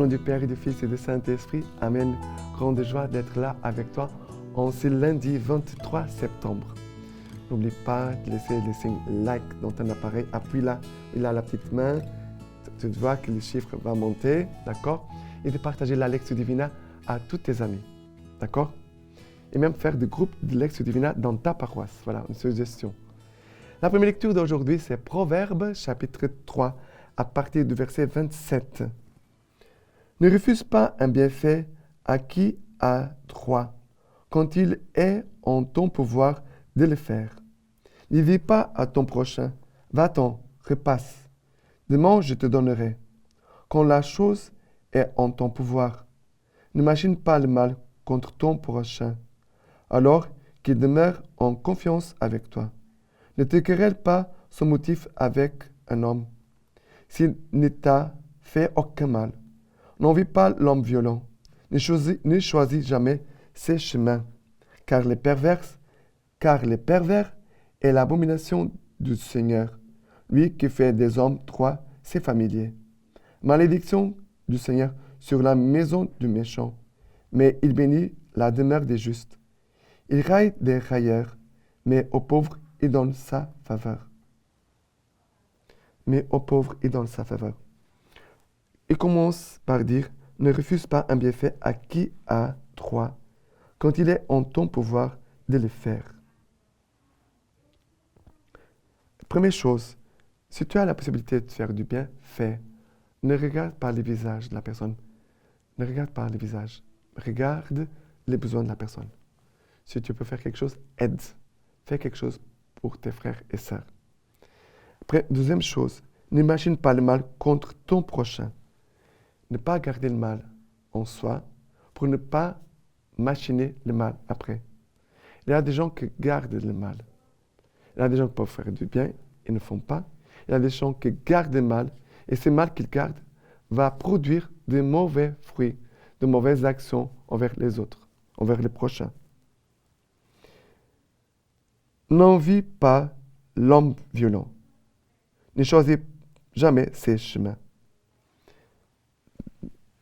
nom du Père et du Fils et du Saint-Esprit, Amen. Grande joie d'être là avec toi en ce lundi 23 septembre. N'oublie pas de laisser le signe like dans ton appareil. Appuie là, il a la petite main. Tu vois que le chiffre va monter, d'accord? Et de partager la Lectio Divina à tous tes amis, d'accord? Et même faire des groupes de Lectio Divina dans ta paroisse. Voilà, une suggestion. La première lecture d'aujourd'hui, c'est Proverbes, chapitre 3, à partir du verset 27. Ne refuse pas un bienfait à qui a droit, quand il est en ton pouvoir de le faire. Ne dis pas à ton prochain, va-t'en, repasse. Demain, je te donnerai. Quand la chose est en ton pouvoir, n'imagine pas le mal contre ton prochain, alors qu'il demeure en confiance avec toi. Ne te querelle pas sans motif avec un homme, s'il ne t'a fait aucun mal. N'envie pas l'homme violent, ne choisis jamais ses chemins, car les pervers est l'abomination du Seigneur, lui qui fait des hommes droits ses familiers. Malédiction du Seigneur sur la maison du méchant, mais il bénit la demeure des justes. Il raille des railleurs, mais aux pauvres il donne sa faveur. Il commence par dire, ne refuse pas un bienfait à qui a droit, quand il est en ton pouvoir de le faire. Première chose, si tu as la possibilité de faire du bien, fais. Ne regarde pas le visage de la personne. Ne regarde pas le visage. Regarde les besoins de la personne. Si tu peux faire quelque chose, aide. Fais quelque chose pour tes frères et sœurs. Après, deuxième chose, n'imagine pas le mal contre ton prochain. Ne pas garder le mal en soi pour ne pas machiner le mal après. Il y a des gens qui gardent le mal. Il y a des gens qui peuvent faire du bien et ne font pas. Il y a des gens qui gardent le mal et ce mal qu'ils gardent va produire de mauvais fruits, de mauvaises actions envers les autres, envers les prochains. N'envie pas l'homme violent. Ne choisis jamais ses chemins.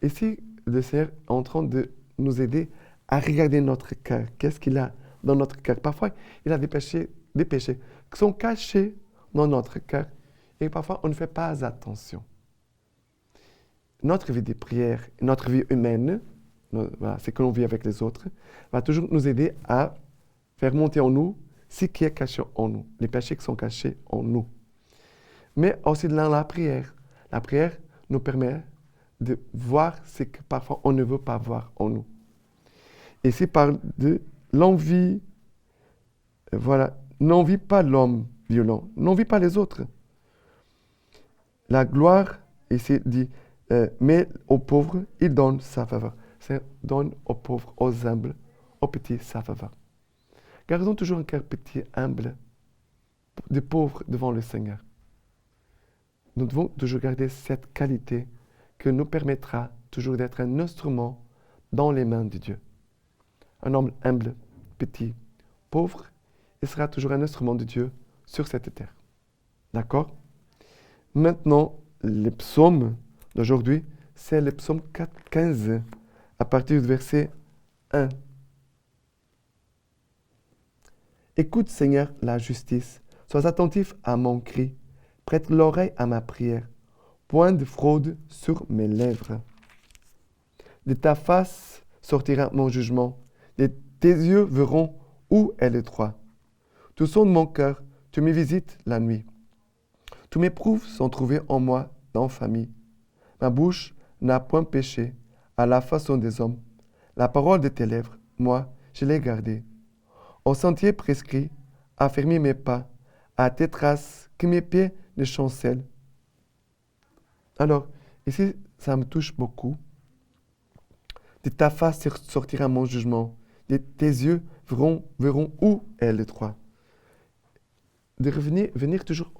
Ici, le Seigneur est en train de nous aider à regarder notre cœur. Qu'est-ce qu'il a dans notre cœur? Parfois, il a des péchés qui sont cachés dans notre cœur et parfois on ne fait pas attention. Notre vie de prière, notre vie humaine, ce que l'on vit avec les autres, va toujours nous aider à faire monter en nous ce qui est caché en nous, les péchés qui sont cachés en nous. Mais aussi dans la prière. La prière nous permet de voir ce que parfois on ne veut pas voir en nous. Ici parle de l'envie. Voilà, n'envie pas l'homme violent, n'envie pas les autres. La gloire, ici dit, mais aux pauvres, il donne sa faveur. C'est donne aux pauvres, aux humbles, aux petits sa faveur. Gardons toujours un cœur petit, humble, de pauvres devant le Seigneur. Nous devons toujours garder cette qualité que nous permettra toujours d'être un instrument dans les mains de Dieu. Un homme humble, petit, pauvre, il sera toujours un instrument de Dieu sur cette terre. D'accord? Maintenant, les psaumes d'aujourd'hui, c'est le psaume 15, à partir du verset 1. Écoute, Seigneur, la justice. Sois attentif à mon cri. Prête l'oreille à ma prière. Point de fraude sur mes lèvres. De ta face sortira mon jugement. De tes yeux verront où est le droit. Tu sondes mon cœur, tu me visites la nuit. Tous mes prouves sont trouvés en moi dans famille. Ma bouche n'a point péché à la façon des hommes. La parole de tes lèvres, moi, je l'ai gardée. Au sentier prescrit, affermis mes pas, à tes traces, que mes pieds ne chancellent. Alors, ici, ça me touche beaucoup. De ta face sortira mon jugement. De tes yeux verront où est le droit. De venir toujours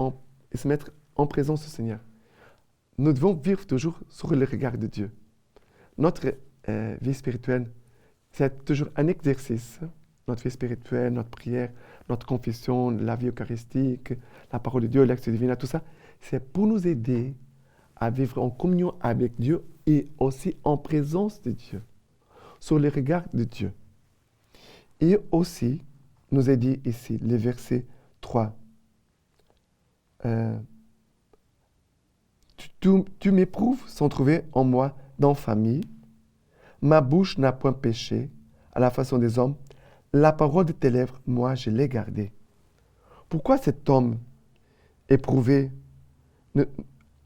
et se mettre en présence du Seigneur. Nous devons vivre toujours sur le regard de Dieu. Notre vie spirituelle, c'est toujours un exercice. Notre vie spirituelle, notre prière, notre confession, la vie eucharistique, la parole de Dieu, l'acte divin, tout ça, c'est pour nous aider à vivre en communion avec Dieu et aussi en présence de Dieu, sur le regard de Dieu. Et aussi, nous est dit ici, le verset 3. Tu m'éprouves sans trouver en moi d'infamie. Ma bouche n'a point péché à la façon des hommes. La parole de tes lèvres, moi, je l'ai gardée. Pourquoi cet homme éprouvé,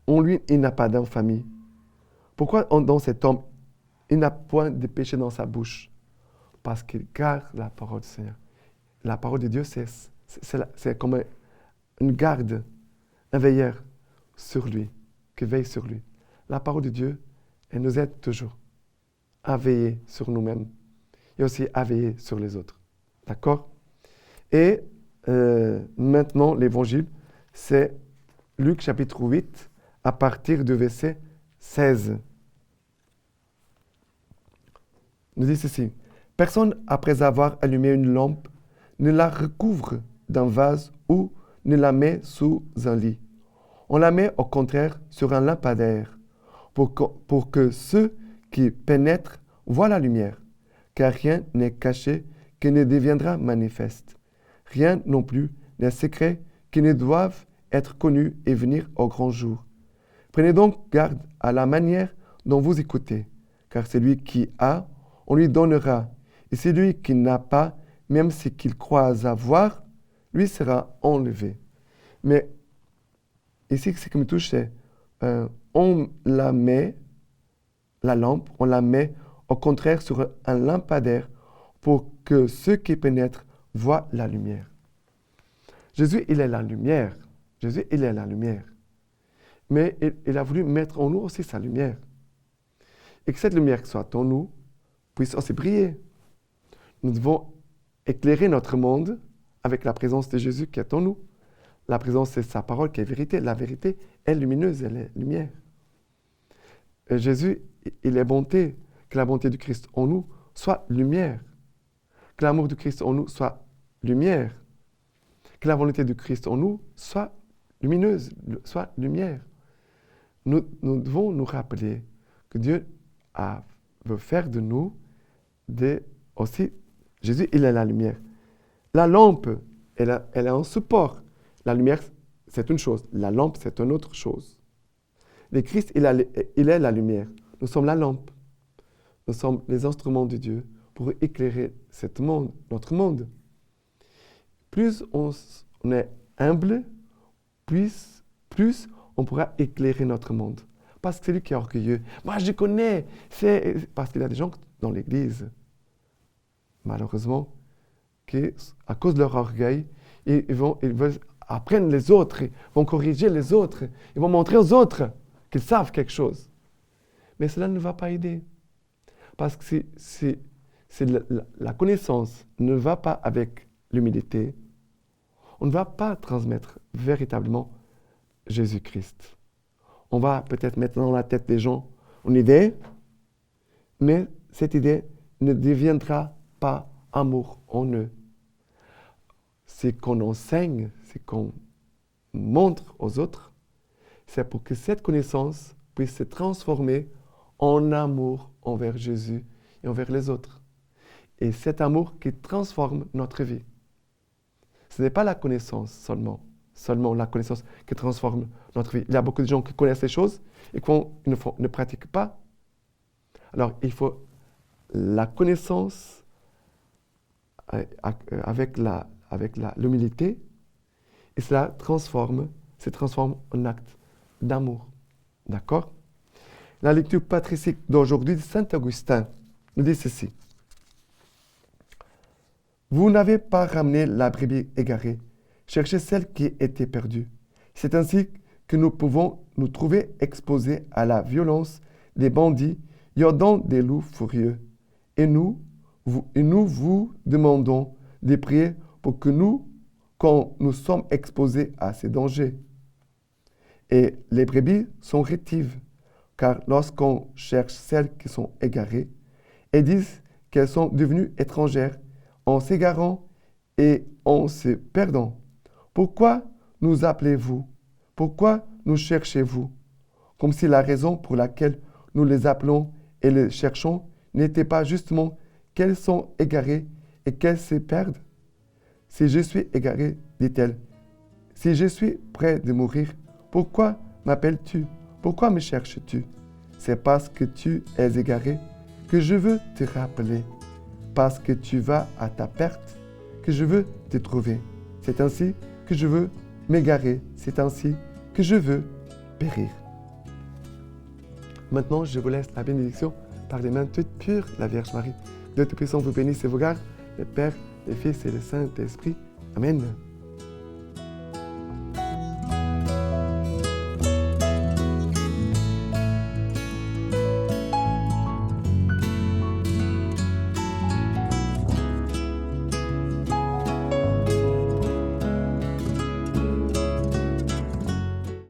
en lui, il n'a pas d'infamie? Pourquoi dans cet homme, il n'a point de péché dans sa bouche? Parce qu'il garde la parole du Seigneur. La parole de Dieu, c'est comme une garde, un veilleur sur lui, qui veille sur lui. La parole de Dieu, elle nous aide toujours à veiller sur nous-mêmes et aussi à veiller sur les autres. D'accord? Et maintenant, l'évangile, c'est Luc chapitre 8, à partir du verset 16. Nous dit ceci. Personne, après avoir allumé une lampe, ne la recouvre d'un vase ou ne la met sous un lit. On la met au contraire sur un lampadaire pour que ceux qui pénètrent voient la lumière, car rien n'est caché qui ne deviendra manifeste. Rien non plus n'est secret qui ne doive être connu et venir au grand jour. Prenez donc garde à la manière dont vous écoutez, car celui qui a, on lui donnera, et celui qui n'a pas, même ce qu'il croit avoir, lui sera enlevé. Mais ici, ce qui me touche, c'est on la met, la lampe, on la met au contraire sur un lampadaire pour que ceux qui pénètrent voient la lumière. Jésus, il est la lumière. Jésus, il est la lumière. Mais il a voulu mettre en nous aussi sa lumière. Et que cette lumière qui soit en nous puisse aussi briller. Nous devons éclairer notre monde avec la présence de Jésus qui est en nous. La présence, c'est sa parole qui est vérité. La vérité est lumineuse, elle est lumière. Et Jésus, il est bonté. Que la bonté du Christ en nous soit lumière. Que l'amour du Christ en nous soit lumière. Que la volonté du Christ en nous soit lumineuse, soit lumière. Nous devons nous rappeler que Dieu veut faire de nous aussi. Jésus, il est la lumière. La lampe, elle est un support. La lumière, c'est une chose. La lampe, c'est une autre chose. Le Christ, il est la lumière. Nous sommes la lampe. Nous sommes les instruments de Dieu pour éclairer notre monde. Plus on est humble, plus on pourra éclairer notre monde. Parce que celui qui est orgueilleux, moi je connais, c'est parce qu'il y a des gens dans l'Église, malheureusement, qui, à cause de leur orgueil, ils veulent apprendre les autres, ils vont corriger les autres, ils vont montrer aux autres qu'ils savent quelque chose. Mais cela ne va pas aider. Parce que si la connaissance ne va pas avec l'humilité, on ne va pas transmettre véritablement Jésus-Christ. On va peut-être mettre dans la tête des gens une idée, mais cette idée ne deviendra pas amour en eux. Ce qu'on enseigne, ce qu'on montre aux autres, c'est pour que cette connaissance puisse se transformer en amour envers Jésus et envers les autres. Et cet amour qui transforme notre vie. Ce n'est pas la connaissance seulement la connaissance qui transforme notre vie. Il y a beaucoup de gens qui connaissent les choses et qui ne pratiquent pas. Alors, il faut la connaissance avec l'humilité et cela se transforme en acte d'amour. D'accord? La lecture patristique d'aujourd'hui de Saint Augustin nous dit ceci. Vous n'avez pas ramené la brebis égarée, cherchez celle qui était perdue. C'est ainsi que nous pouvons nous trouver exposés à la violence des bandits, yordant des loups furieux. Et nous vous demandons de prier pour que nous, quand nous sommes exposés à ces dangers. Et les brebis sont rétives, car lorsqu'on cherche celles qui sont égarées, elles disent qu'elles sont devenues étrangères, en s'égarant et en se perdant. Pourquoi nous appelez-vous? Pourquoi nous cherchez-vous? Comme si la raison pour laquelle nous les appelons et les cherchons, n'était pas justement qu'elles sont égarées et qu'elles se perdent? Si je suis égarée, dit-elle, si je suis près de mourir, pourquoi m'appelles-tu? Pourquoi me cherches-tu? C'est parce que tu es égaré que je veux te rappeler. Parce que tu vas à ta perte que je veux te trouver. C'est ainsi que je veux m'égarer. C'est ainsi que je veux périr. Maintenant, je vous laisse la bénédiction par les mains toutes pures de la Vierge Marie. Dieu Tout-Puissant vous bénisse et vous garde, le Père, le Fils et le Saint-Esprit. Amen.